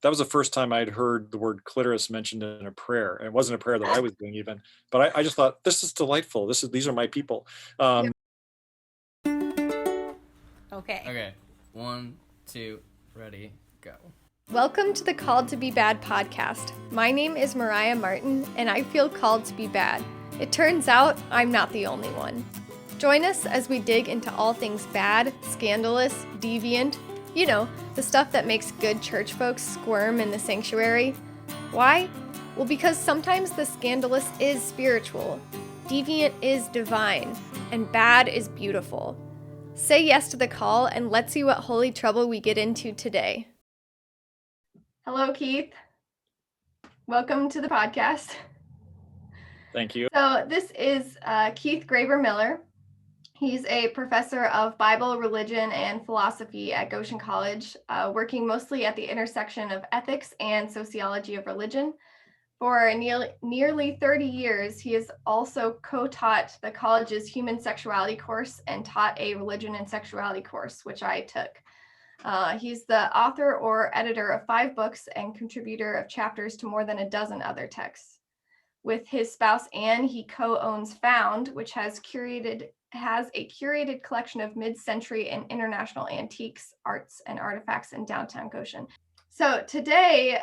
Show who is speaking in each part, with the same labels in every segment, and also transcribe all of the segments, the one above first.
Speaker 1: that was the first time I'd heard the word clitoris mentioned in a prayer. And it wasn't a prayer that I was doing even, but I just thought, this is delightful. These are my people.
Speaker 2: Okay.
Speaker 3: Okay. 1, 2, ready, go.
Speaker 2: Welcome to the Called to Be Bad podcast. My name is Mariah Martin, and I feel called to be bad. It turns out I'm not the only one. Join us as we dig into all things bad, scandalous, deviant, you know, the stuff that makes good church folks squirm in the sanctuary. Why? Well, because sometimes the scandalous is spiritual, deviant is divine, and bad is beautiful. Say yes to the call, and let's see what holy trouble we get into today. Hello, Keith. Welcome to the podcast.
Speaker 1: Thank you.
Speaker 2: So this is Keith Graber Miller. He's a professor of Bible, religion, and philosophy at Goshen College, working mostly at the intersection of ethics and sociology of religion. For nearly 30 years, he has also co-taught the college's human sexuality course and taught a religion and sexuality course, which I took. He's the author or editor of 5 books and contributor of chapters to more than a dozen other texts. With his spouse, Anne, he co-owns Found, which has a curated collection of mid-century and international antiques, arts, and artifacts in downtown Goshen. So today,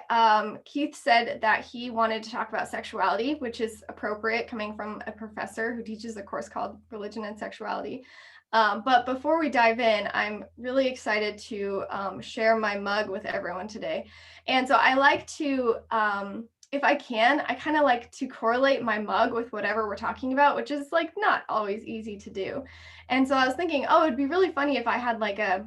Speaker 2: Keith said that he wanted to talk about sexuality, which is appropriate coming from a professor who teaches a course called Religion and Sexuality. But before we dive in, I'm really excited to share my mug with everyone today. And so I like to, if I can, I kind of like to correlate my mug with whatever we're talking about, which is like not always easy to do. And so I was thinking, oh, it'd be really funny if I had like a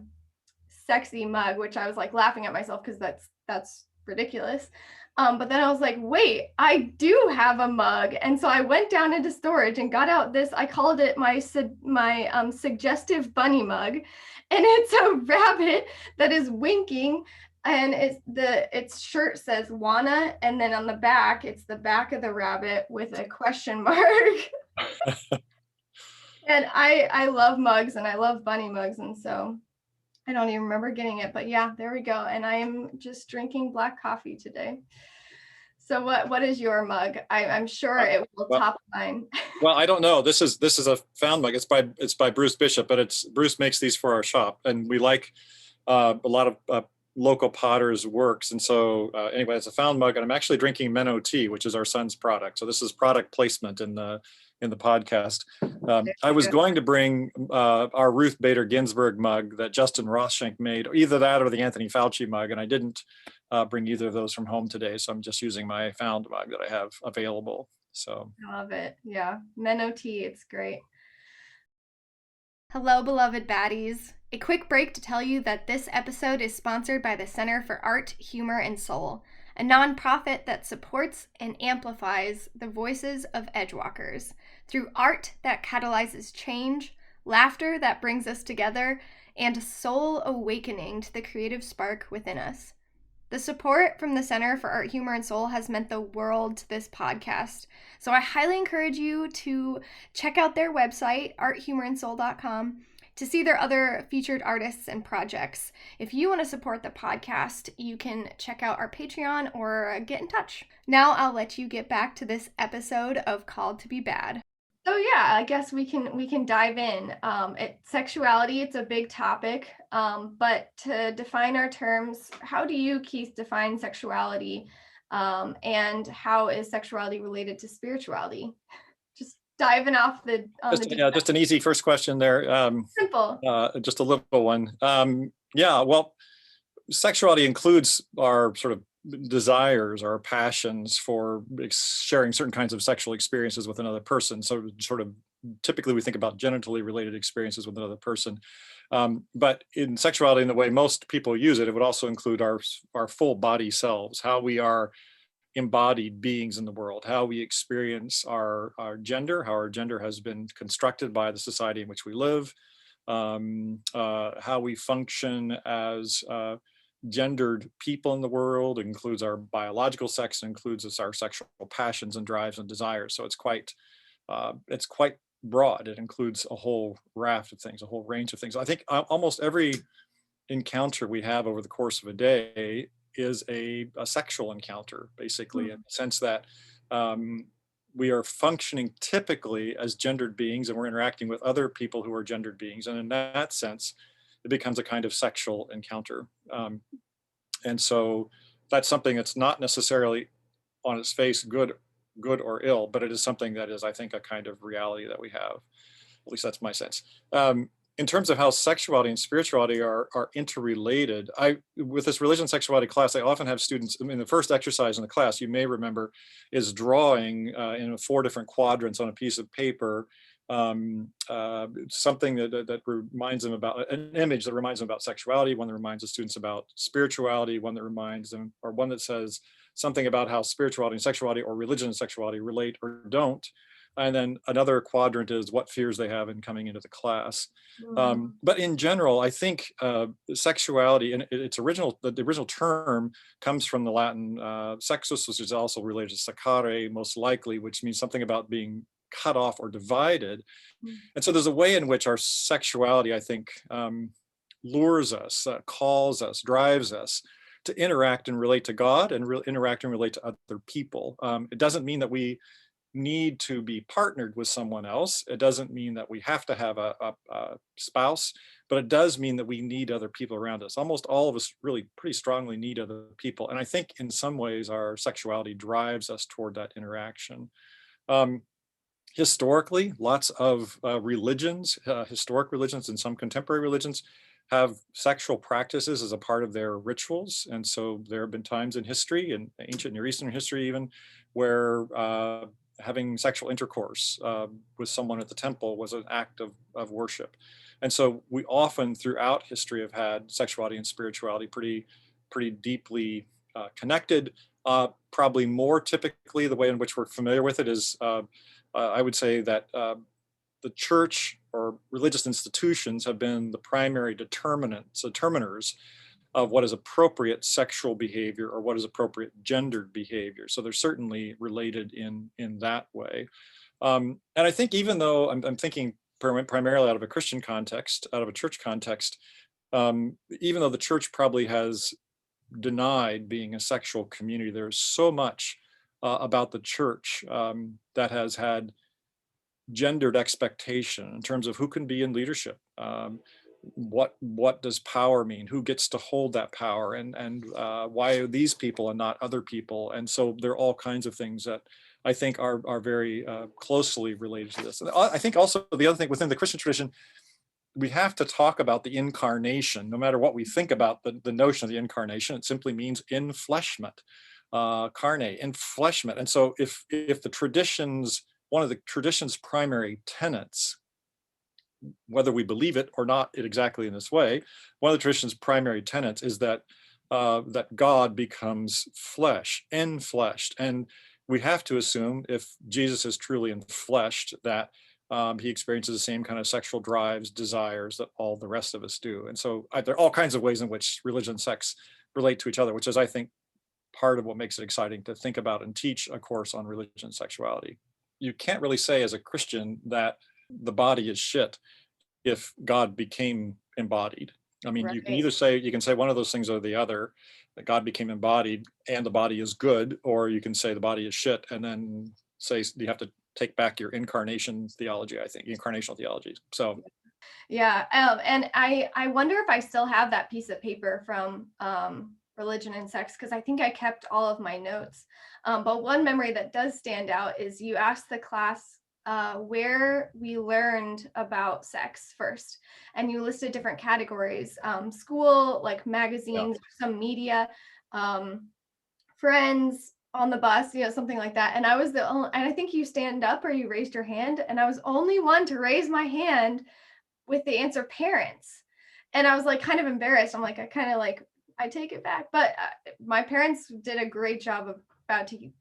Speaker 2: sexy mug, which I was like laughing at myself because that's ridiculous. But then I was like, wait, I do have a mug. And so I went down into storage and got out this, I called it my suggestive bunny mug. And it's a rabbit that is winking. And its shirt says Wanna. And then on the back, it's the back of the rabbit with a question mark. And I love mugs and I love bunny mugs. And so I don't even remember getting it, but yeah, there we go. And I am just drinking black coffee today. So what is your mug? I'm sure it will top mine.
Speaker 1: Well, I don't know. This is a Found mug. It's by Bruce Bishop, but Bruce makes these for our shop, and we like a lot of local potters' works. And so anyway, it's a Found mug, and I'm actually drinking Menno tea, which is our son's product. So this is product placement in the podcast. I was going to bring our Ruth Bader Ginsburg mug that Justin Rothschild made, either that or the Anthony Fauci mug, and I didn't bring either of those from home today, so I'm just using my Found mug that I have available. So
Speaker 2: I love it. Yeah, Menno tea, it's great. Hello, beloved baddies. A quick break to tell you that this episode is sponsored by the Center for Art, Humor, and Soul, a nonprofit that supports and amplifies the voices of edgewalkers through art that catalyzes change, laughter that brings us together, and soul awakening to the creative spark within us. The support from the Center for Art, Humor, and Soul has meant the world to this podcast, so I highly encourage you to check out their website, arthumorandsoul.com, to see their other featured artists and projects. If you want to support the podcast, you can check out our Patreon or get in touch. Now I'll let you get back to this episode of Called to Be Bad. So yeah, I guess we can dive in. Sexuality, it's a big topic, but to define our terms, how do you, Keith, define sexuality, and how is sexuality related to spirituality? Just diving off
Speaker 1: just an easy first question there.
Speaker 2: Simple.
Speaker 1: Just a little one. Well, sexuality includes our sort of desires, our passions for sharing certain kinds of sexual experiences with another person. So sort of typically we think about genitally related experiences with another person. But in sexuality, in the way most people use it, it would also include our full body selves, how we are embodied beings in the world, how we experience our gender, how our gender has been constructed by the society in which we live, how we function as gendered people in the world. It includes our biological sex, it includes our sexual passions and drives and desires. So it's quite broad. It includes a whole raft of things, a whole range of things. I think almost every encounter we have over the course of a day is a sexual encounter, basically, in the sense that we are functioning typically as gendered beings, and we're interacting with other people who are gendered beings. And in that sense, it becomes a kind of sexual encounter. And so that's something that's not necessarily on its face good or ill, but it is something that is, I think, a kind of reality that we have. At least that's my sense. In terms of how sexuality and spirituality are interrelated, with this religion sexuality class, I often have students, I mean, the first exercise in the class, you may remember, is drawing in 4 different quadrants on a piece of paper, something that reminds them about, an image that reminds them about sexuality, one that reminds the students about spirituality, one that reminds them, or one that says something about how spirituality and sexuality, or religion and sexuality, relate or don't. And then another quadrant is what fears they have in coming into the class. But in general, I think sexuality, and its original, the original term comes from the Latin sexus, which is also related to saccare, most likely, which means something about being cut off or divided. And so there's a way in which our sexuality, I think, lures us, calls us, drives us to interact and relate to God, and interact and relate to other people. It doesn't mean that we need to be partnered with someone else. It doesn't mean that we have to have a spouse, but it does mean that we need other people around us. Almost all of us really pretty strongly need other people. And I think in some ways our sexuality drives us toward that interaction. Historically, lots of religions, historic religions and some contemporary religions, have sexual practices as a part of their rituals. And so there have been times in history, in ancient Near Eastern history even, where having sexual intercourse with someone at the temple was an act of worship. And so we often throughout history have had sexuality and spirituality pretty deeply connected. Probably more typically, the way in which we're familiar with it is, I would say that the church or religious institutions have been the primary determiners of what is appropriate sexual behavior or what is appropriate gendered behavior. So they're certainly related in that way. And I think even though I'm thinking primarily out of a Christian context, out of a church context, even though the church probably has denied being a sexual community, there's so much about the church that has had gendered expectation in terms of who can be in leadership. What does power mean? Who gets to hold that power? And why are these people and not other people? And so there are all kinds of things that I think are very closely related to this. And I think also the other thing within the Christian tradition, we have to talk about the incarnation. No matter what we think about the notion of the incarnation, it simply means enfleshment, carne, enfleshment. And so if the traditions, one of the tradition's primary tenets, whether we believe it or not exactly in this way, one of the tradition's primary tenets is that that God becomes flesh, enfleshed. And we have to assume, if Jesus is truly enfleshed, that he experiences the same kind of sexual drives, desires that all the rest of us do. And so there are all kinds of ways in which religion and sex relate to each other, which is, I think, part of what makes it exciting to think about and teach a course on religion and sexuality. You can't really say as a Christian that the body is shit if God became embodied. I mean,
Speaker 2: Right.
Speaker 1: you can say one of those things or the other, that God became embodied and the body is good, or you can say the body is shit and then say you have to take back your incarnation theology, I think, incarnational theology. So
Speaker 2: yeah, and I wonder if I still have that piece of paper from religion and sex, because I think I kept all of my notes. But one memory that does stand out is you asked the class where we learned about sex first, and you listed different categories: school, like magazines, some media, friends, on the bus, something like that. And I was the only, and I think you stand up or you raised your hand, and I was only one to raise my hand with the answer parents. And I was like kind of embarrassed. I'm like, I take it back. But my parents did a great job of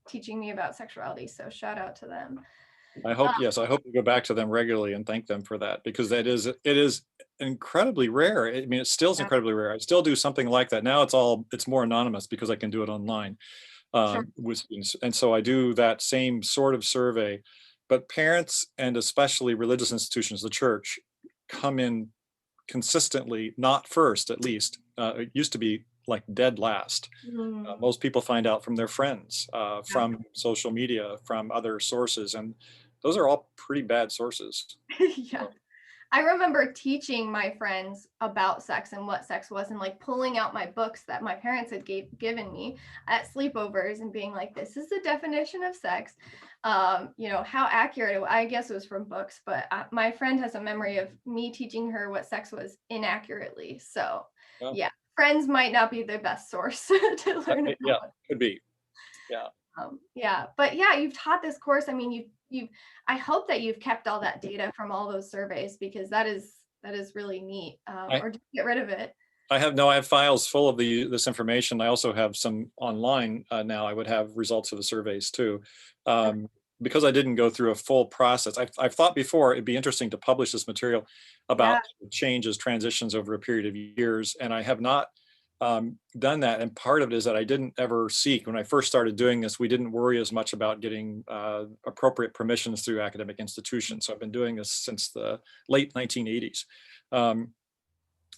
Speaker 2: teaching me about sexuality. So shout out to them.
Speaker 1: I hope, yes, I hope we go back to them regularly and thank them for that, because it is incredibly rare. I mean, it still is incredibly rare. I still do something like that. Now it's more anonymous because I can do it online with students. And so I do that same sort of survey, but parents and especially religious institutions, the church, come in consistently, not first at least. It used to be like dead last.
Speaker 2: Mm.
Speaker 1: Most people find out from their friends, from social media, from other sources, and those are all pretty bad sources.
Speaker 2: Yeah. I remember teaching my friends about sex and what sex was, and like pulling out my books that my parents had given me at sleepovers and being like, this is the definition of sex. You know, how accurate I guess it was from books, but my friend has a memory of me teaching her what sex was inaccurately. So
Speaker 1: Well,
Speaker 2: yeah, friends might not be the best source to learn
Speaker 1: yeah,
Speaker 2: about.
Speaker 1: could be. Yeah.
Speaker 2: Yeah, but yeah, you've taught this course. I mean, you've I hope that you've kept all that data from all those surveys, because that is really neat.
Speaker 1: I,
Speaker 2: Or just get rid of it.
Speaker 1: I have files full of this information. I also have some online now. I would have results of the surveys too. Because I didn't go through a full process. I've thought before it'd be interesting to publish this material about changes, transitions over a period of years, and I have not done that. And part of it is that I didn't ever seek, when I first started doing this, we didn't worry as much about getting appropriate permissions through academic institutions. So I've been doing this since the late 1980s.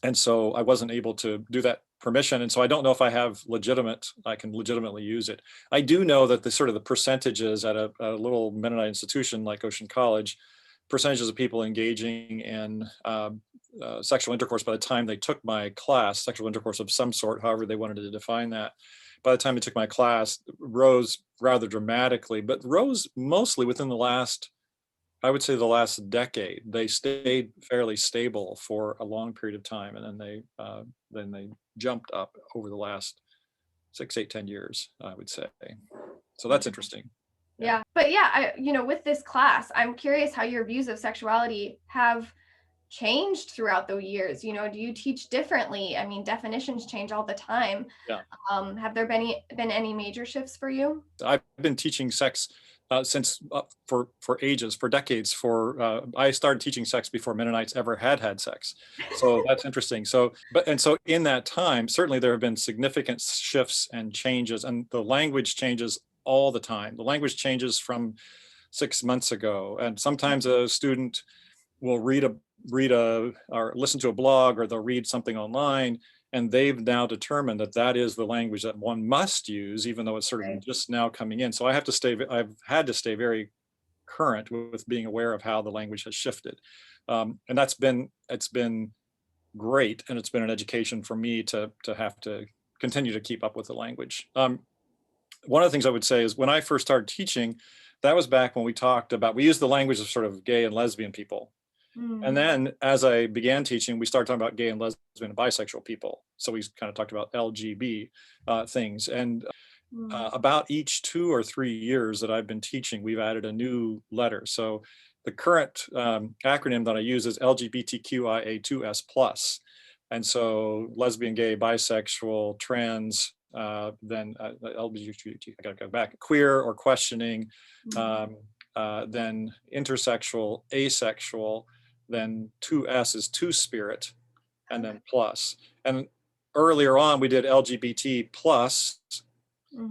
Speaker 1: And so I wasn't able to do that permission. And so I don't know if I can legitimately use it. I do know that the sort of the percentages at a little Mennonite institution like Ocean College, percentages of people engaging in sexual intercourse by the time they took my class, sexual intercourse of some sort, however they wanted to define that, by the time they took my class, rose rather dramatically, but rose mostly within the last, I would say, the last decade. They stayed fairly stable for a long period of time, and then they jumped up over the last 6, 8, 10 years, I would say. So that's interesting.
Speaker 2: Yeah. But yeah, with this class, I'm curious how your views of sexuality have changed throughout the years. Do you teach differently? I mean, definitions change all the time.
Speaker 1: Yeah.
Speaker 2: Have there been any major shifts for you?
Speaker 1: I've been teaching sex since for ages, for decades. I started teaching sex before Mennonites ever had sex, so that's interesting. So in that time, certainly there have been significant shifts and changes, and the language changes all the time. The language changes from 6 months ago, and sometimes a student will read or listen to a blog, or they'll read something online, and they've now determined that that is the language that one must use, even though it's sort of just now coming in. So I've had to stay very current with being aware of how the language has shifted. And it's been great. And it's been an education for me to have to continue to keep up with the language. One of the things I would say is, when I first started teaching, that was back when we used the language of sort of gay and lesbian people. And then as I began teaching, we started talking about gay and lesbian and bisexual people. So we kind of talked about LGB things. And about each 2 or 3 years that I've been teaching, we've added a new letter. So the current acronym that I use is LGBTQIA2S+. And so lesbian, gay, bisexual, trans, then LGBT, I gotta go back, queer or questioning, then intersexual, asexual, then 2S is two-spirit, and then plus. And earlier on, we did LGBT plus,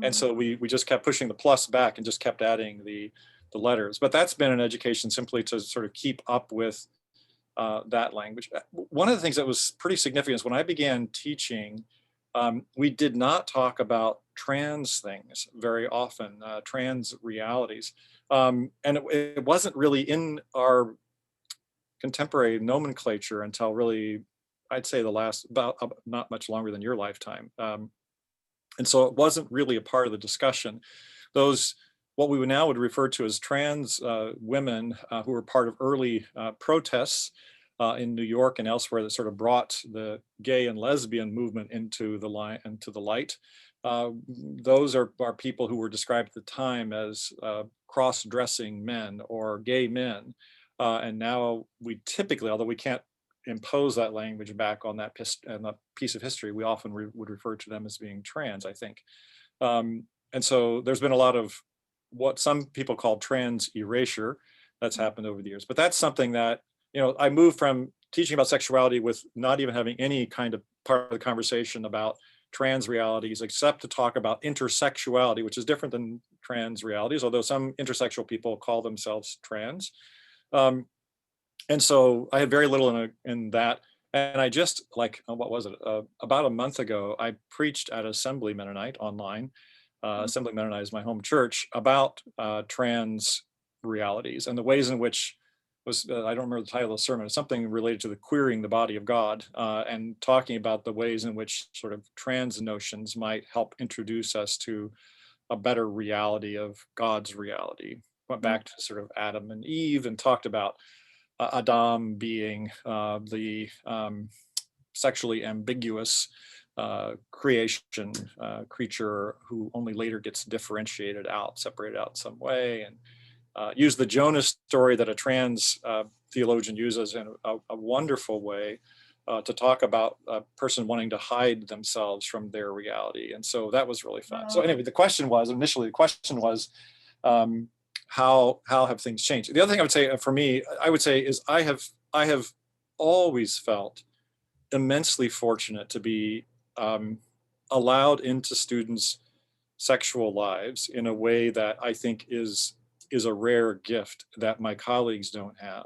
Speaker 1: and so we just kept pushing the plus back and just kept adding the letters. But that's been an education simply to sort of keep up with that language. One of the things that was pretty significant is when I began teaching, we did not talk about trans things very often, trans realities. And it wasn't really in our contemporary nomenclature until really, I'd say, the last about not much longer than your lifetime. And so it wasn't really a part of the discussion. Those, what we now would refer to as trans women who were part of early protests in New York and elsewhere that sort of brought the gay and lesbian movement into the light. Those are people who were described at the time as cross-dressing men or gay men. And now we typically, although we can't impose that language back on that piece of history, we often would refer to them as being trans, I think. And so there's been a lot of what some people call trans erasure that's happened over the years. But that's something that, I moved from teaching about sexuality with not even having any kind of part of the conversation about trans realities, except to talk about intersexuality, which is different than trans realities, although some intersexual people call themselves trans. And so I had very little in that. And I just like, what was it? About a month ago, I preached at Assembly Mennonite online. Assembly Mennonite is my home church, about trans realities and the ways in which was, I don't remember the title of the sermon, it's something related to the queering the body of God, and talking about the ways in which sort of trans notions might help introduce us to a better reality of God's reality. Went back to sort of Adam and Eve and talked about Adam being the sexually ambiguous creation, creature who only later gets differentiated out, separated out in some way, and use the Jonah story that a trans theologian uses in a wonderful way to talk about a person wanting to hide themselves from their reality. And so that was really fun. So anyway, the question was, how have things changed? The other thing I would say for me, I would say is I have always felt immensely fortunate to be allowed into students' sexual lives in a way that I think is a rare gift that my colleagues don't have.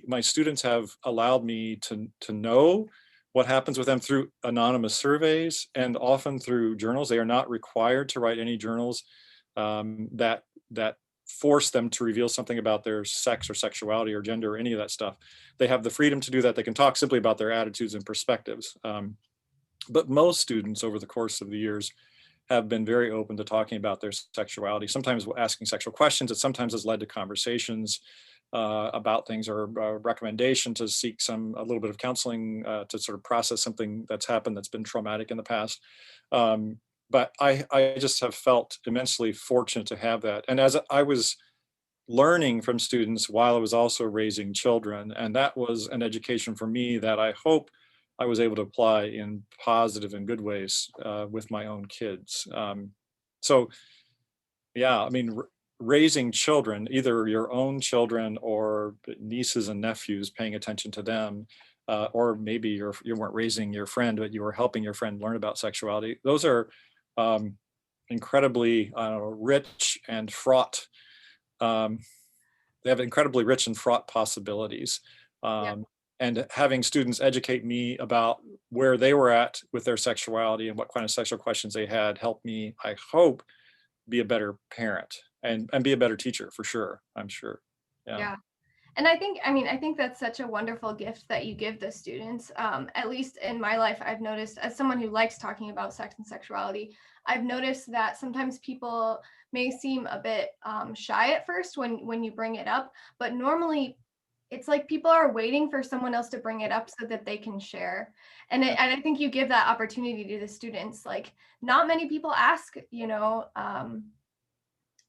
Speaker 1: My students have allowed me to know what happens with them through anonymous surveys and often through journals. They are not required to write any journals that force them to reveal something about their sex or sexuality or gender or any of that stuff. They have the freedom to do that. They can talk simply about their attitudes and perspectives. But most students over the course of the years have been very open to talking about their sexuality, sometimes asking sexual questions. It sometimes has led to conversations about things, or a recommendation to seek a little bit of counseling to sort of process something that's happened that's been traumatic in the past. But I just have felt immensely fortunate to have that. And as I was learning from students while I was also raising children, and that was an education for me that I hope I was able to apply in positive and good ways with my own kids. So yeah, I mean, raising children, either your own children or nieces and nephews, paying attention to them, or maybe you weren't raising your friend, but you were helping your friend learn about sexuality. Those are incredibly rich and fraught. They have incredibly rich and fraught possibilities. And having students educate me about where they were at with their sexuality and what kind of sexual questions they had helped me, I hope, be a better parent and be a better teacher for sure. I'm sure.
Speaker 2: Yeah. And I think that's such a wonderful gift that you give the students. At least in my life, I've noticed, as someone who likes talking about sex and sexuality, I've noticed that sometimes people may seem a bit shy at first when you bring it up, but normally it's like people are waiting for someone else to bring it up so that they can share. And I think you give that opportunity to the students. Like, not many people ask,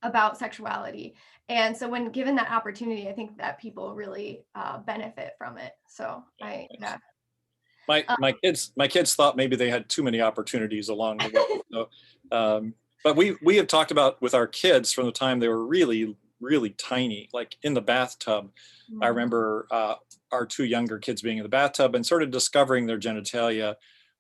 Speaker 2: about sexuality. And so when given that opportunity, I think that people really benefit from it. So
Speaker 1: My kids thought maybe they had too many opportunities along the way. So, but we have talked about with our kids from the time they were really, really tiny, like in the bathtub. I remember our two younger kids being in the bathtub and sort of discovering their genitalia,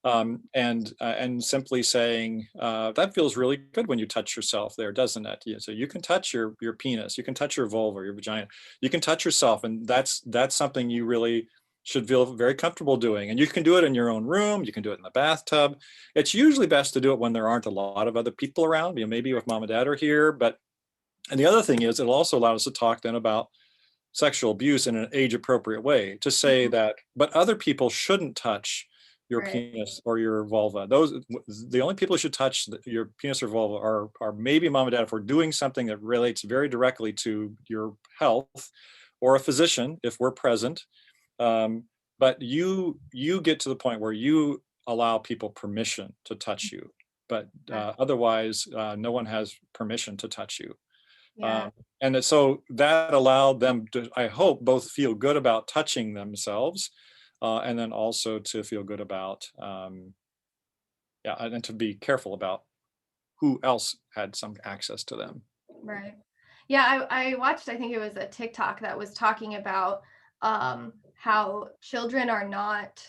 Speaker 1: and simply saying, that feels really good when you touch yourself there, doesn't it? Yeah, so you can touch your penis, you can touch your vulva, your vagina, you can touch yourself, and that's something you really should feel very comfortable doing. And you can do it in your own room, you can do it in the bathtub. It's usually best to do it when there aren't a lot of other people around, maybe if mom and dad are here. And the other thing is, it'll also allow us to talk then about sexual abuse in an age appropriate way, to say that, but other people shouldn't touch your penis or your vulva. The only people who should touch your penis or vulva are maybe mom and dad if we're doing something that relates very directly to your health, or a physician if we're present. But you get to the point where you allow people permission to touch you, but otherwise no one has permission to touch you. And so that allowed them to, I hope, both feel good about touching themselves, and then also to feel good about, and to be careful about who else had some access to them.
Speaker 2: Right. Yeah, I watched, I think it was a TikTok that was talking about how children are not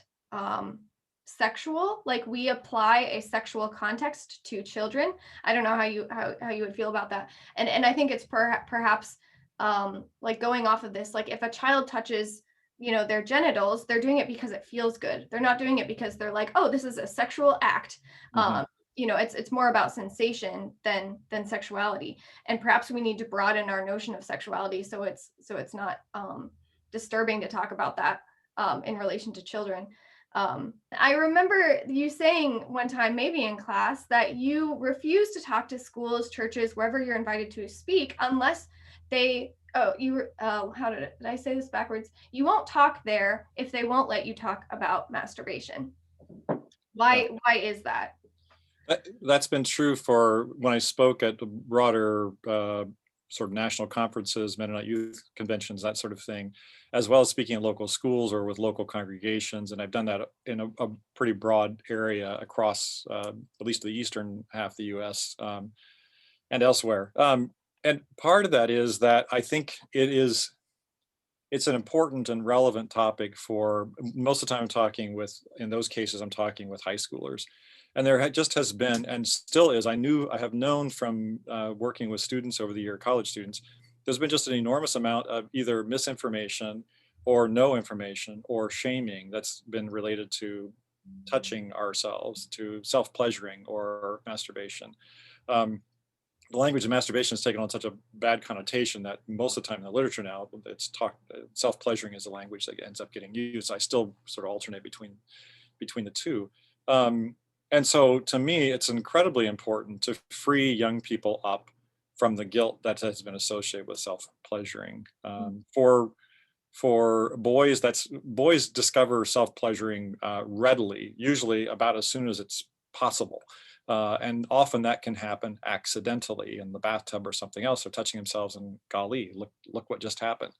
Speaker 2: sexual. Like, we apply a sexual context to children. I don't know how you would feel about that. And I think it's perhaps like, going off of this, like, if a child touches their genitals, they're doing it because it feels good. They're not doing it because they're like, oh, this is a sexual act.
Speaker 1: Mhm.
Speaker 2: It's more about sensation than sexuality. And perhaps we need to broaden our notion of sexuality so it's not disturbing to talk about that in relation to children. I remember you saying one time, maybe in class, that you refuse to talk to schools, churches, wherever you're invited to speak, unless they, did I say this backwards? You won't talk there if they won't let you talk about masturbation. Why is that?
Speaker 1: That's been true for when I spoke at the broader sort of national conferences, Mennonite youth conventions, that sort of thing, as well as speaking in local schools or with local congregations. And I've done that in a pretty broad area across at least the eastern half of the US and elsewhere. And part of that is that I think it's an important and relevant topic for most of the time in those cases, I'm talking with high schoolers. And there just has been, and still is, I have known from working with students over the year, college students, there's been just an enormous amount of either misinformation or no information or shaming that's been related to touching ourselves, to self-pleasuring or masturbation. The language of masturbation has taken on such a bad connotation that most of the time in the literature now, self-pleasuring is the language that ends up getting used. I still sort of alternate between the two. And so to me, it's incredibly important to free young people up from the guilt that has been associated with self-pleasuring. For boys, boys discover self-pleasuring readily, usually about as soon as it's possible. And often that can happen accidentally in the bathtub or something else. They're touching themselves and golly, look what just happened.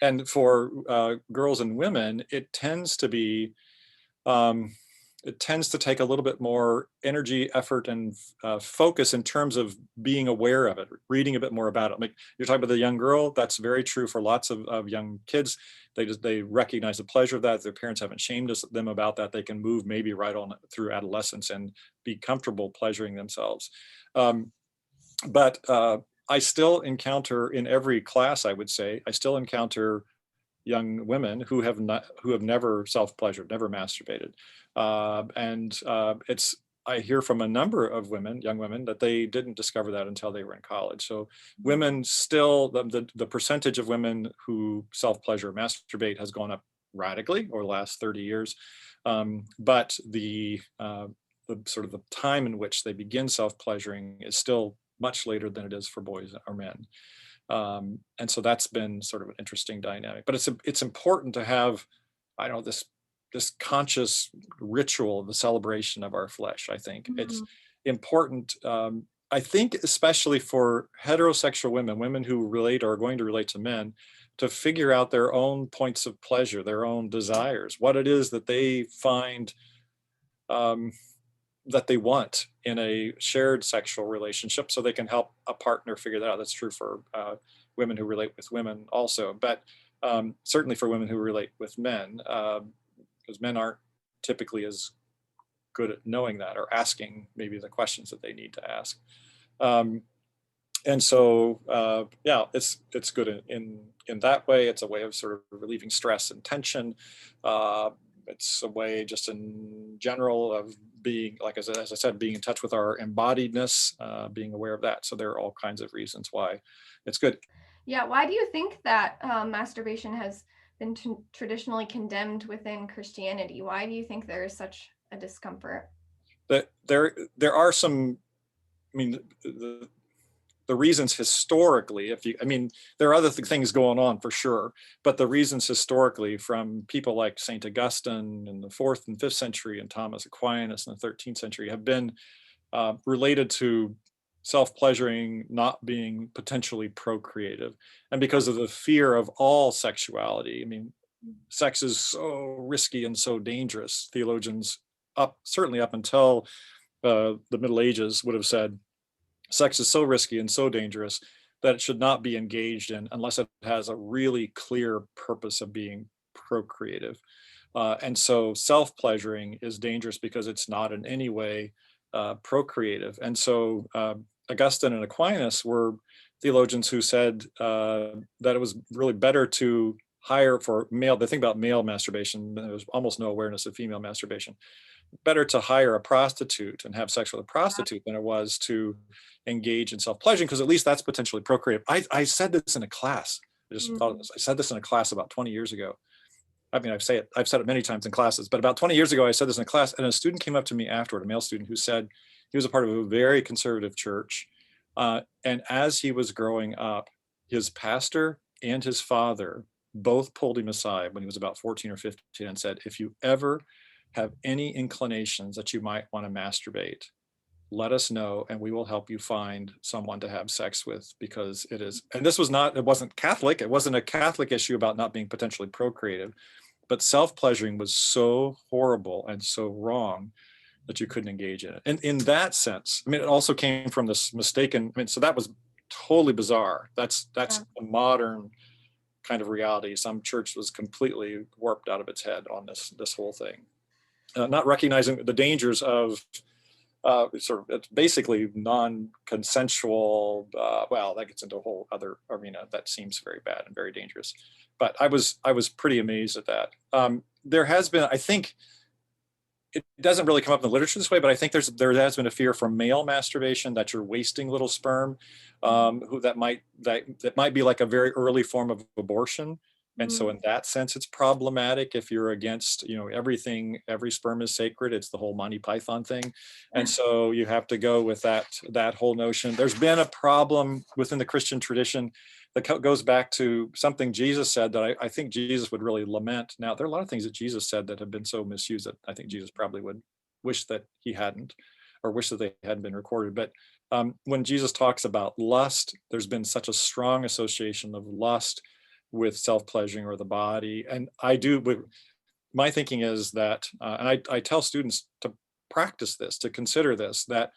Speaker 1: And for girls and women, it tends to be, it tends to take a little bit more energy, effort, and focus in terms of being aware of it, reading a bit more about it. Like you're talking about the young girl, that's very true for lots of young kids. They recognize the pleasure of that. Their parents haven't shamed them about that. They can move maybe right on through adolescence and be comfortable pleasuring themselves. But I still encounter in every class, I would say, I still encounter young women who have never self-pleasured, never masturbated. I hear from a number of young women, that they didn't discover that until they were in college. So women still, the percentage of women who self-pleasure, masturbate has gone up radically over the last 30 years. But the sort of the time in which they begin self-pleasuring is still much later than it is for boys or men. And so that's been sort of an interesting dynamic. But it's important to have, I don't know, this conscious ritual, the celebration of our flesh. I think it's important. I think especially for heterosexual women who relate or are going to relate to men, to figure out their own points of pleasure, their own desires, what it is that they find that they want in a shared sexual relationship, so they can help a partner figure that out. That's true for women who relate with women also, but certainly for women who relate with men, because men aren't typically as good at knowing that or asking maybe the questions that they need to ask. And so, yeah, it's good in that way. It's a way of sort of relieving stress and tension. It's a way just in general of being, like as I said, being in touch with our embodiedness, being aware of that. So there are all kinds of reasons why it's good.
Speaker 2: Yeah, why do you think that masturbation has been traditionally condemned within Christianity? Why do you think there is such a discomfort?
Speaker 1: But there are some, I mean, the reasons historically, there are other things going on for sure, but the reasons historically from people like St. Augustine in the 4th and 5th century and Thomas Aquinas in the 13th century have been related to self-pleasuring not being potentially procreative. And because of the fear of all sexuality, sex is so risky and so dangerous. Theologians certainly up until the Middle Ages would have said, sex is so risky and so dangerous that it should not be engaged in unless it has a really clear purpose of being procreative. And so self-pleasuring is dangerous because it's not in any way procreative. And so Augustine and Aquinas were theologians who said that it was really better to hire for male, the thing about male masturbation, there was almost no awareness of female masturbation. Better to hire a prostitute and have sex with a prostitute than it was to engage in self-pleasuring, because at least that's potentially procreative. I said this in a class. I just thought of this. I said this in a class about 20 years ago. I mean, I've said it many times in classes, but about 20 years ago, I said this in a class, and a student came up to me afterward, a male student, who said he was a part of a very conservative church. And as he was growing up, his pastor and his father both pulled him aside when he was about 14 or 15 and said, if you ever have any inclinations that you might want to masturbate, let us know and we will help you find someone to have sex with, because it is, and this was not, it wasn't Catholic. It wasn't a Catholic issue about not being potentially procreative, but self-pleasuring was so horrible and so wrong that you couldn't engage in it. And in that sense, I mean, it also came from this mistaken, I mean, so that was totally bizarre. That's a modern kind of reality. Some church was completely warped out of its head on this whole thing. Not recognizing the dangers of sort of, it's basically non-consensual, well, that gets into a whole other arena that seems very bad and very dangerous. But I was pretty amazed at that. There has been, I think, it doesn't really come up in the literature this way, but I think there has been a fear from male masturbation that you're wasting little sperm, that might be like a very early form of abortion. And so in that sense, it's problematic if you're against, everything, every sperm is sacred. It's the whole Monty Python thing. And so you have to go with that whole notion. There's been a problem within the Christian tradition that goes back to something Jesus said that I think Jesus would really lament. Now, there are a lot of things that Jesus said that have been so misused that I think Jesus probably would wish that he hadn't, or wish that they hadn't been recorded. But when Jesus talks about lust, there's been such a strong association of lust with self-pleasuring or the body. And my thinking is that, and I tell students to practice this, to consider this, that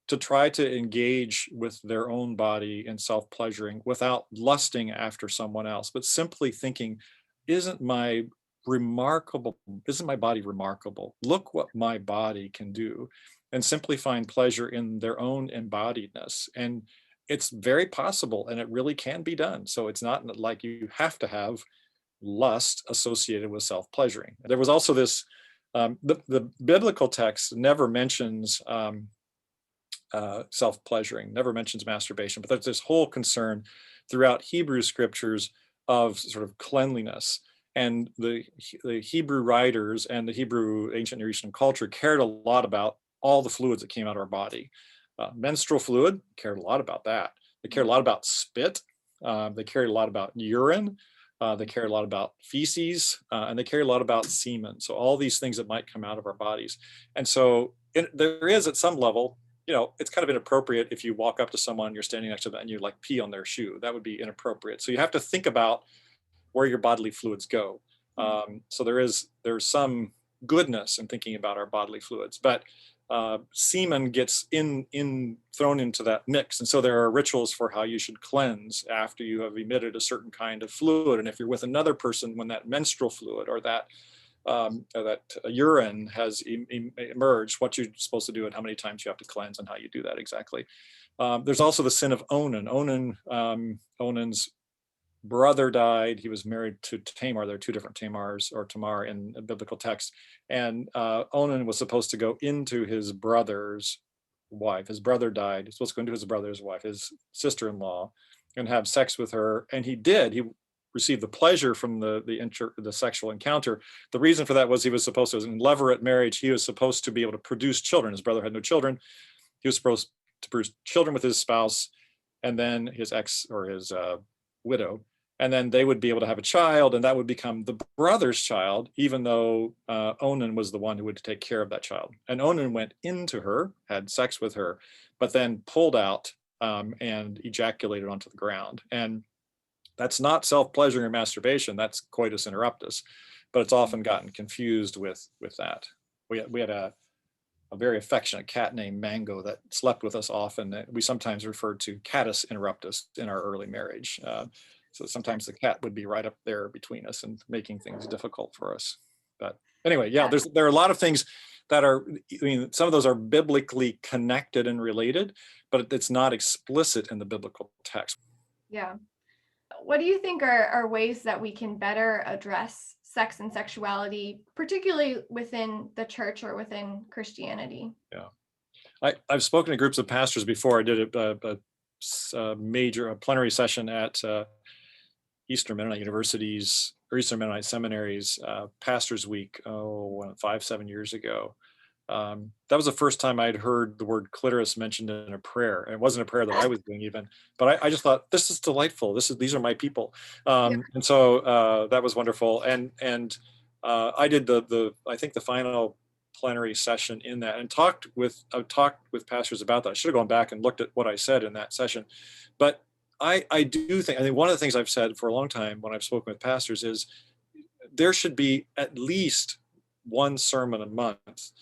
Speaker 1: to try to engage with their own body in self-pleasuring without lusting after someone else, but simply thinking, isn't my body remarkable? Look what my body can do, and simply find pleasure in their own embodiedness. And it's very possible, and it really can be done. So it's not like you have to have lust associated with self-pleasuring. There was also this, the biblical text never mentions self-pleasuring, never mentions masturbation, but there's this whole concern throughout Hebrew scriptures of sort of cleanliness. And the Hebrew writers and the Hebrew ancient Near Eastern culture cared a lot about all the fluids that came out of our body. Menstrual fluid, cared a lot about that. They cared a lot about spit. They cared a lot about urine. They cared a lot about feces, and they cared a lot about semen. So all these things that might come out of our bodies. And so there is, at some level, it's kind of inappropriate if you walk up to someone, you're standing next to them, and you like pee on their shoe. That would be inappropriate. So you have to think about where your bodily fluids go. So there's some goodness in thinking about our bodily fluids, but semen gets thrown into that mix. And so there are rituals for how you should cleanse after you have emitted a certain kind of fluid. And if you're with another person, when that menstrual fluid or that urine has emerged, what you're supposed to do and how many times you have to cleanse and how you do that exactly. There's also the sin of Onan. Onan's brother died. He was married to Tamar. There are two different Tamars, or Tamar, in a biblical text. And Onan was supposed to go into his brother's wife. His brother died. He's supposed to go into his brother's wife, his sister-in-law, and have sex with her. And he did. He received the pleasure from the sexual encounter. The reason for that was he was supposed to, in levirate marriage, he was supposed to be able to produce children. His brother had no children. He was supposed to produce children with his spouse, and then his ex, or his widow, and then they would be able to have a child, and that would become the brother's child, even though Onan was the one who would take care of that child. And Onan went into her, had sex with her, but then pulled out and ejaculated onto the ground. And that's not self-pleasuring or masturbation, that's coitus interruptus, but it's often gotten confused with that. We had a very affectionate cat named Mango that slept with us often. We sometimes referred to catus interruptus in our early marriage. So sometimes the cat would be right up there between us and making things difficult for us. But anyway, yeah, there are a lot of things that are, some of those are biblically connected and related, but it's not explicit in the biblical text.
Speaker 2: Yeah. what do you think are ways that we can better address sex and sexuality, particularly within the church or within Christianity?
Speaker 1: Yeah, I've spoken to groups of pastors before. I did a major plenary session at Eastern Mennonite universities or Eastern Mennonite seminaries, Pastors Week, 5-7 years ago. That was the first time I'd heard the word clitoris mentioned in a prayer. And it wasn't a prayer that I was doing even, but I just thought, this is delightful. These are my people. And so that was wonderful. And I did I think the final plenary session in that, and talked with pastors about that. I should have gone back and looked at what I said in that session. But I do think, I think one of the things I've said for a long time when I've spoken with pastors is there should be at least one sermon a month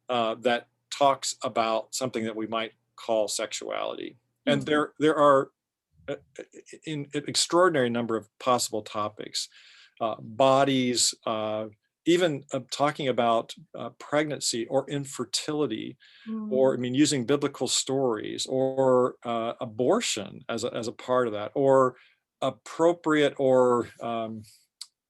Speaker 1: that talks about something that we might call sexuality. And there are an extraordinary number of possible topics, bodies, even talking about pregnancy or infertility, or I mean, using biblical stories, or abortion as a part of that, or appropriate or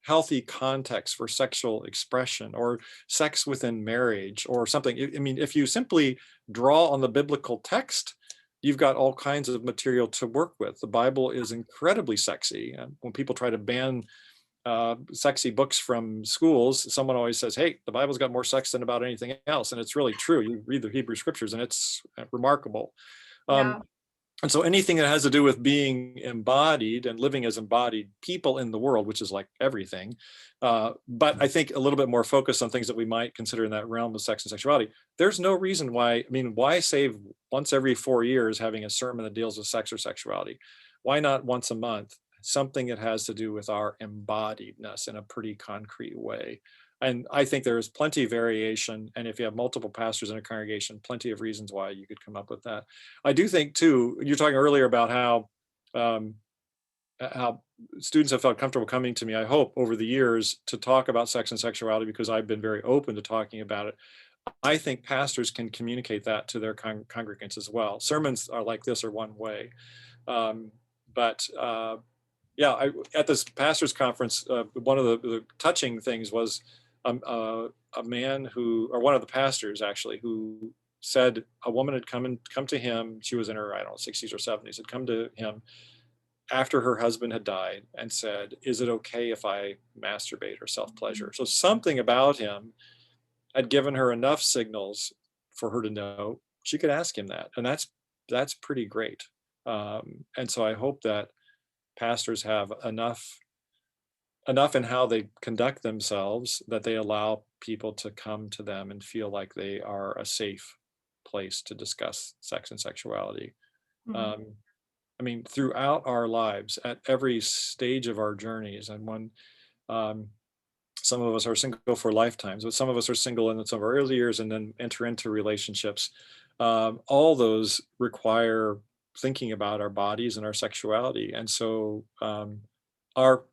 Speaker 1: healthy context for sexual expression, or sex within marriage, or something. I mean, if you simply draw on the biblical text, you've got all kinds of material to work with. The Bible is incredibly sexy. And when people try to ban sexy books from schools, someone always says, hey, the Bible's got more sex than about anything else. And it's really true. You read the Hebrew scriptures and it's remarkable.
Speaker 2: Yeah.
Speaker 1: And so anything that has to do with being embodied and living as embodied people in the world, which is like everything, but I think a little bit more focused on things that we might consider in that realm of sex and sexuality. There's no reason why, I mean, why save once every 4 years having a sermon that deals with sex or sexuality? Why not once a month, something that has to do with our embodiedness in a pretty concrete way? And I think there is plenty of variation. And if you have multiple pastors in a congregation, plenty of reasons why you could come up with that. I do think too, you're talking earlier about how students have felt comfortable coming to me, I hope, over the years to talk about sex and sexuality, because I've been very open to talking about it. I think pastors can communicate that to their congregants as well. Sermons are like this are one way. Yeah, at this pastors conference, one of the touching things was a man who, or one of the pastors actually, who said a woman had come to him. She was in her, I don't know, 60s or 70s, had come to him after her husband had died and said, is it okay if I masturbate or self-pleasure? So something about him had given her enough signals for her to know she could ask him that. And that's pretty great. And so I hope that pastors have enough in how they conduct themselves that they allow people to come to them and feel like they are a safe place to discuss sex and sexuality. I mean, throughout our lives, at every stage of our journeys, and when some of us are single for lifetimes, but some of us are single in some of our early years and then enter into relationships, all those require thinking about our bodies and our sexuality. And so our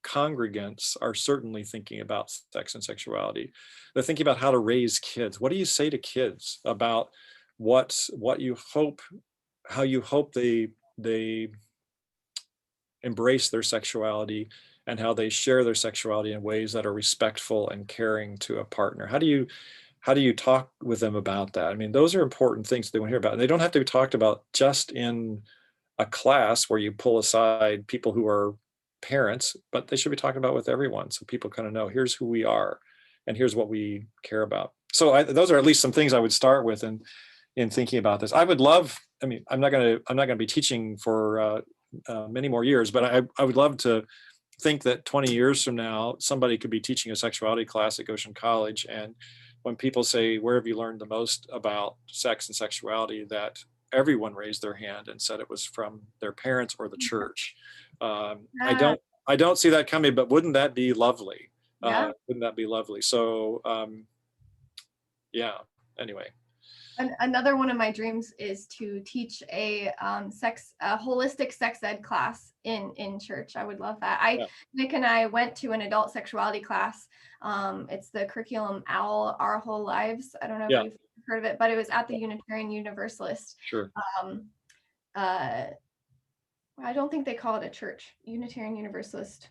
Speaker 1: congregants are certainly thinking about sex and sexuality. They're thinking about how to raise kids. What do you say to kids about what you hope, how you hope they embrace their sexuality, and how they share their sexuality in ways that are respectful and caring to a partner? How do you talk with them about that? I mean, those are important things they want to hear about. And they don't have to be talked about just in a class where you pull aside people who are parents, but they should be talking about with everyone, so people kind of know, here's who we are and here's what we care about. So those are at least some things I would start with in thinking about this. I would love, I mean, I'm not going to be teaching for many more years, but I would love to think that 20 years from now, somebody could be teaching a sexuality class at Goshen College, and when people say, where have you learned the most about sex and sexuality, that everyone raised their hand and said it was from their parents or the church. I don't see that coming, but wouldn't that be lovely? Wouldn't that be lovely? So yeah, anyway.
Speaker 2: Another one of my dreams is to teach a holistic sex ed class in church. I would love that. Nick and I went to an adult sexuality class. It's the curriculum OWL, Our Whole Lives. I don't know if you've heard of it, but it was at the Unitarian Universalist.
Speaker 1: Sure.
Speaker 2: I don't think they call it a church, Unitarian Universalist.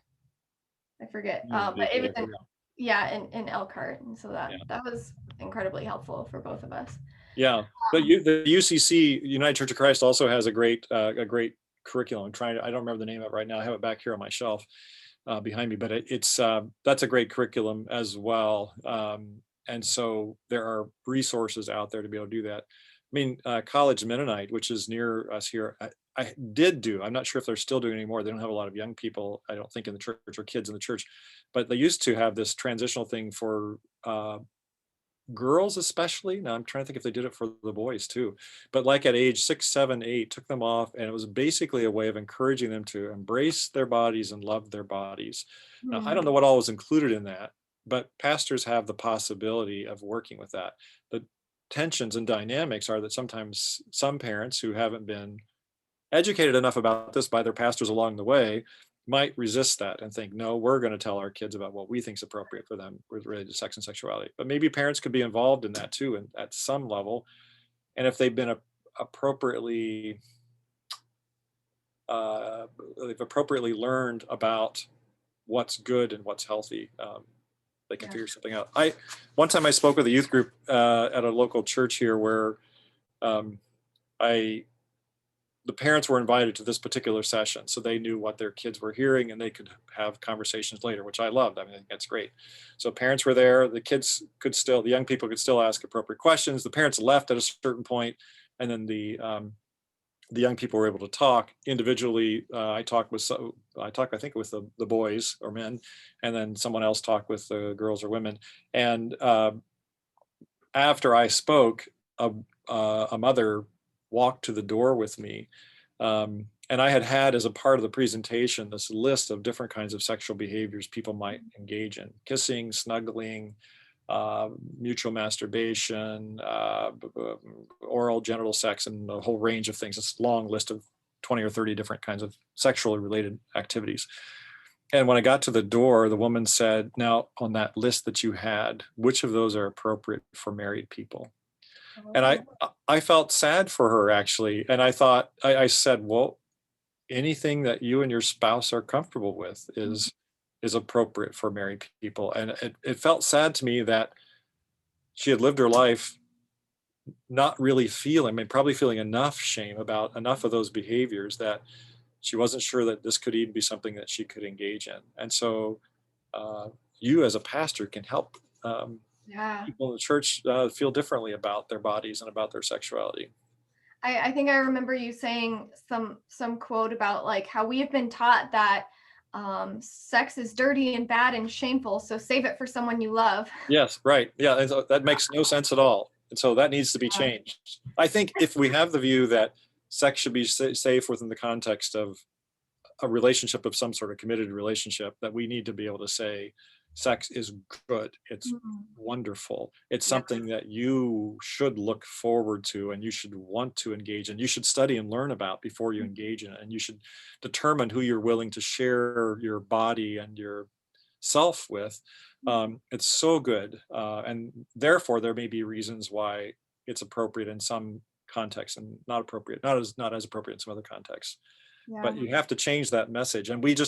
Speaker 2: I forget,
Speaker 1: Yeah,
Speaker 2: but it was
Speaker 1: yeah.
Speaker 2: in Elkhart, and so
Speaker 1: Yeah.
Speaker 2: that was incredibly helpful for both of us.
Speaker 1: Yeah, but the UCC, United Church of Christ, also has a great curriculum. I don't remember the name of it right now. I have it back here on my shelf behind me, but it's that's a great curriculum as well. And so there are resources out there to be able to do that. I mean, College Mennonite, which is near us here, I did do. I'm not sure if they're still doing it anymore. They don't have a lot of young people, I don't think, in the church or kids in the church, but they used to have this transitional thing for girls especially. Now I'm trying to think if they did it for the boys too, but like at age 6, 7, 8, took them off, and it was basically a way of encouraging them to embrace their bodies and love their bodies. Now I don't know what all was included in that, but pastors have the possibility of working with that. The tensions and dynamics are that sometimes some parents who haven't been educated enough about this by their pastors along the way might resist that and think, no, we're going to tell our kids about what we think is appropriate for them related to sex and sexuality. But maybe parents could be involved in that too, and at some level. And if they've been appropriately they've appropriately learned about what's good and what's healthy, they can figure something out. One time I spoke with a youth group at a local church here where the parents were invited to this particular session, so they knew what their kids were hearing and they could have conversations later, which I loved. I mean, I think that's great. So parents were there, the young people could still ask appropriate questions. The parents left at a certain point, and then the young people were able to talk individually. I think with the boys or men, and then someone else talked with the girls or women. And after I spoke, a mother walked to the door with me. And I had as a part of the presentation this list of different kinds of sexual behaviors people might engage in: kissing, snuggling, mutual masturbation, oral genital sex, and a whole range of things. This long list of 20 or 30 different kinds of sexually related activities. And when I got to the door, the woman said, "Now, on that list that you had, which of those are appropriate for married people?" And I felt sad for her, actually. And I thought, I said, well, anything that you and your spouse are comfortable with is appropriate for married people. And it felt sad to me that she had lived her life not really probably feeling enough shame about enough of those behaviors that she wasn't sure that this could even be something that she could engage in. And so you as a pastor can help people in the church feel differently about their bodies and about their sexuality.
Speaker 2: I think I remember you saying some quote about like how we have been taught that sex is dirty and bad and shameful, so save it for someone you love.
Speaker 1: Yes, right. Yeah, and so that makes no sense at all. And so that needs to be changed. I think if we have the view that sex should be safe within the context of a relationship of some sort of committed relationship, that we need to be able to say sex is good, it's wonderful, it's something that you should look forward to and you should want to engage in, you should study and learn about before you engage in it, and you should determine who you're willing to share your body and your self with. It's so good, and therefore there may be reasons why it's appropriate in some contexts and not as appropriate in some other contexts. But you have to change that message. And we've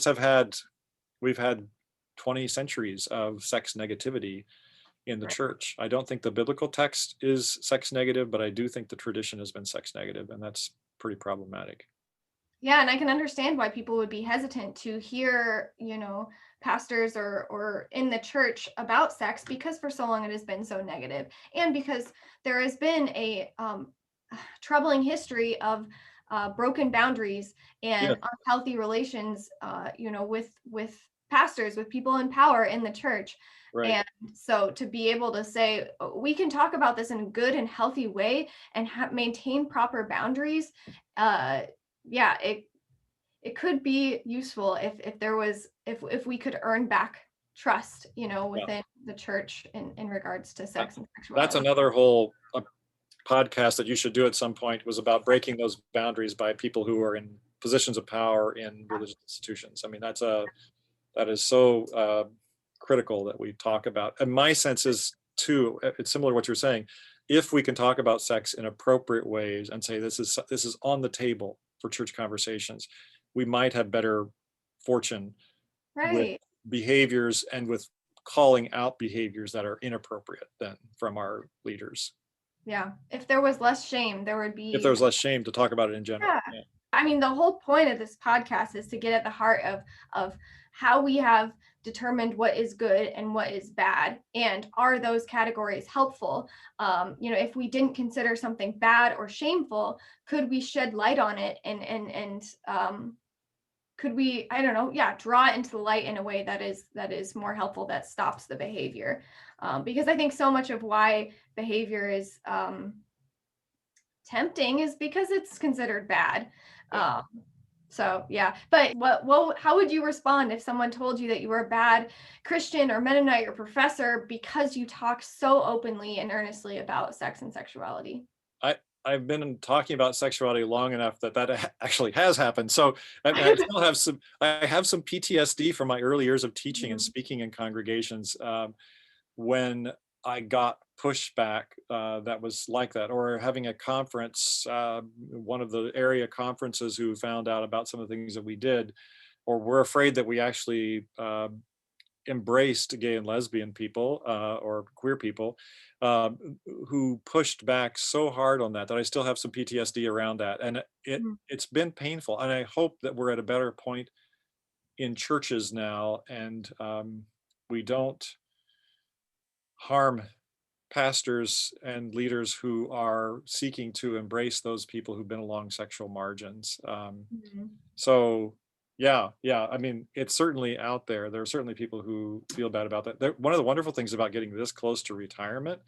Speaker 1: had 20 centuries of sex negativity in the church. I don't think the biblical text is sex negative, but I do think the tradition has been sex negative, and that's pretty problematic.
Speaker 2: Yeah, and I can understand why people would be hesitant to hear, pastors or in the church about sex, because for so long it has been so negative, and because there has been a troubling history of broken boundaries and unhealthy relations, with pastors, with people in power in the church.
Speaker 1: Right.
Speaker 2: And so to be able to say, we can talk about this in a good and healthy way and maintain proper boundaries. It could be useful if we could earn back trust, within the church in regards to sex and sexuality.
Speaker 1: That's another whole podcast that you should do at some point, was about breaking those boundaries by people who are in positions of power in religious institutions. I mean, that is so critical that we talk about. And my sense is too, it's similar to what you're saying. If we can talk about sex in appropriate ways and say this is on the table for church conversations, we might have better fortune with
Speaker 2: Right.
Speaker 1: behaviors and with calling out behaviors that are inappropriate then from our leaders.
Speaker 2: Yeah. If there was less shame, there would
Speaker 1: If
Speaker 2: be.
Speaker 1: there was less shame to talk about it in general.
Speaker 2: Yeah.
Speaker 1: Yeah.
Speaker 2: I mean, the whole point of this podcast is to get at the heart of how we have determined what is good and what is bad, and are those categories helpful? If we didn't consider something bad or shameful, could we shed light on it and could we, I don't know, draw it into the light in a way that is more helpful, that stops the behavior? Because I think so much of why behavior is tempting is because it's considered bad.
Speaker 1: Yeah.
Speaker 2: So yeah, but how would you respond if someone told you that you were a bad Christian or Mennonite or professor because you talk so openly and earnestly about sex and sexuality?
Speaker 1: I've been talking about sexuality long enough that actually has happened. So I still have some PTSD from my early years of teaching and speaking in congregations when I got pushback that was like that, or having a conference, one of the area conferences who found out about some of the things that we did, or were afraid that we actually embraced gay and lesbian people or queer people who pushed back so hard on that I still have some PTSD around that. And it's been painful. And I hope that we're at a better point in churches now, and we don't harm pastors and leaders who are seeking to embrace those people who've been along sexual margins. So yeah, I mean, it's certainly out there. There are certainly people who feel bad about that. One of the wonderful things about getting this close to retirement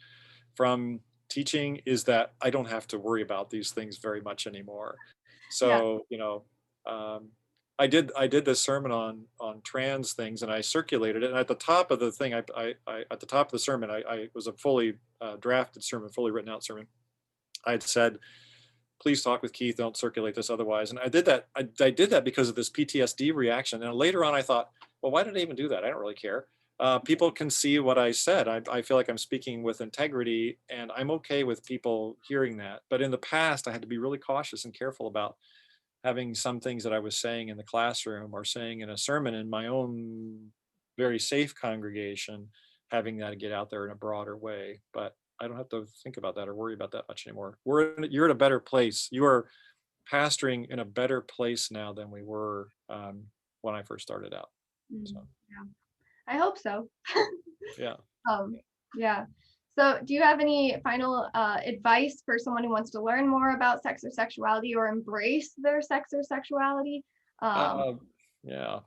Speaker 1: from teaching is that I don't have to worry about these things very much anymore. So, I did this sermon on trans things, and I circulated it. And at the top of the thing, at the top of the sermon, I was a fully drafted sermon, fully written out sermon. I had said, please talk with Keith, don't circulate this otherwise. And I did that. I did that because of this PTSD reaction. And later on I thought, well, why did I even do that? I don't really care. People can see what I said. I feel like I'm speaking with integrity, and I'm okay with people hearing that. But in the past, I had to be really cautious and careful about having some things that I was saying in the classroom or saying in a sermon in my own very safe congregation, having that get out there in a broader way. But I don't have to think about that or worry about that much anymore. You're in a better place. You are pastoring in a better place now than we were when I first started out. So.
Speaker 2: Yeah, I hope so.
Speaker 1: Yeah.
Speaker 2: Yeah. So do you have any final advice for someone who wants to learn more about sex or sexuality, or embrace their sex or sexuality?
Speaker 1: Yeah,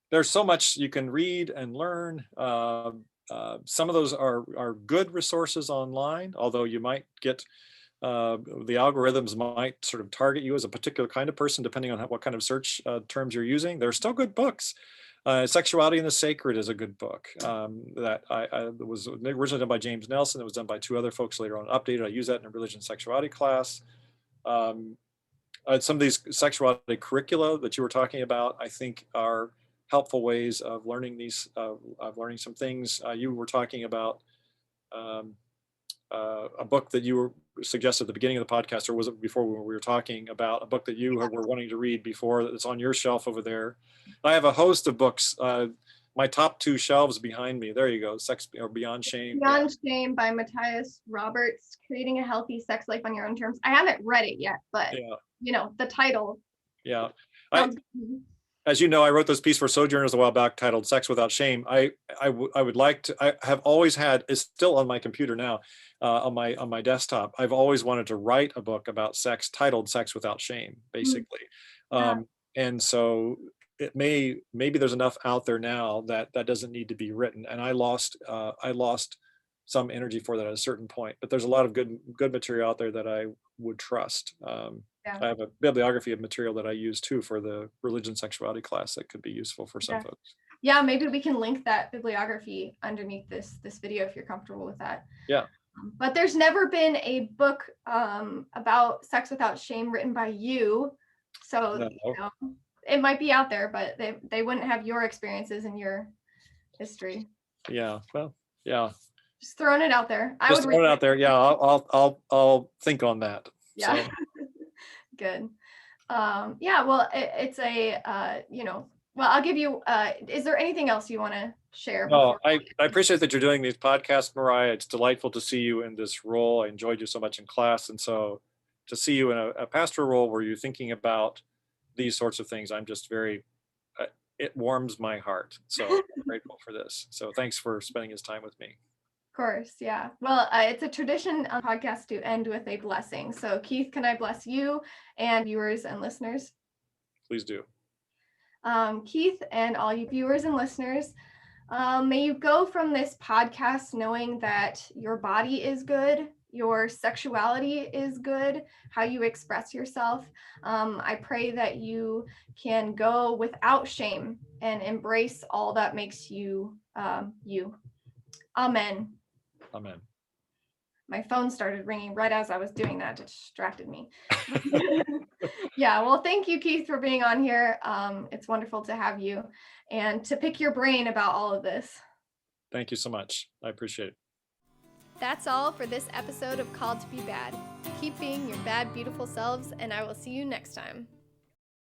Speaker 1: there's so much you can read and learn. Some of those are good resources online, although you might get the algorithms might sort of target you as a particular kind of person depending on what kind of search terms you're using. There are still good books. Sexuality and the Sacred is a good book that was originally done by James Nelson. It was done by two other folks later on, updated. I use that in a religion sexuality class. Some of these sexuality curricula that you were talking about, I think, are helpful ways of learning these, of learning some things. You were talking about a book that you were suggested at the beginning of the podcast, or was it before we were talking about a book that you were wanting to read before that's on your shelf over there? I have a host of books. My top two shelves behind me. There you go. Sex or Beyond Shame.
Speaker 2: Beyond Shame by Matthias Roberts, Creating a Healthy Sex Life on Your Own Terms. I haven't read it yet, but the title.
Speaker 1: Yeah. As you know, I wrote this piece for Sojourners a while back titled "Sex Without Shame." I would like to. I have always had. It's still on my computer now, on my desktop. I've always wanted to write a book about sex titled "Sex Without Shame," basically. And so maybe there's enough out there now that doesn't need to be written. And I lost some energy for that at a certain point. But there's a lot of good material out there that I would trust. I have a bibliography of material that I use too for the religion sexuality class that could be useful for some folks.
Speaker 2: Yeah, maybe we can link that bibliography underneath this video if you're comfortable with that.
Speaker 1: Yeah.
Speaker 2: But there's never been a book about sex without shame written by you. So it might be out there, but they wouldn't have your experiences and your history.
Speaker 1: Yeah. Well, yeah.
Speaker 2: Just throwing it out there.
Speaker 1: Just throwing it out there. Yeah, I'll think on that.
Speaker 2: Yeah.
Speaker 1: So.
Speaker 2: Good. Yeah, well, it's a, well, I'll give you, is there anything else you want to share?
Speaker 1: No, I appreciate that you're doing these podcasts, Mariah. It's delightful to see you in this role. I enjoyed you so much in class. And so to see you in a pastoral role where you're thinking about these sorts of things, I'm just very, it warms my heart. So I'm grateful for this. So thanks for spending this time with me.
Speaker 2: Of course, yeah. Well, it's a tradition on podcast to end with a blessing. So Keith, can I bless you and viewers and listeners?
Speaker 1: Please do.
Speaker 2: Keith and all you viewers and listeners, may you go from this podcast knowing that your body is good, your sexuality is good, how you express yourself. I pray that you can go without shame and embrace all that makes you you. Amen.
Speaker 1: Amen.
Speaker 2: My phone started ringing right as I was doing that. It distracted me. Yeah, well, thank you, Keith, for being on here. It's wonderful to have you and to pick your brain about all of this.
Speaker 1: Thank you so much. I appreciate it.
Speaker 2: That's all for this episode of Called to Be Bad. Keep being your bad, beautiful selves, and I will see you next time.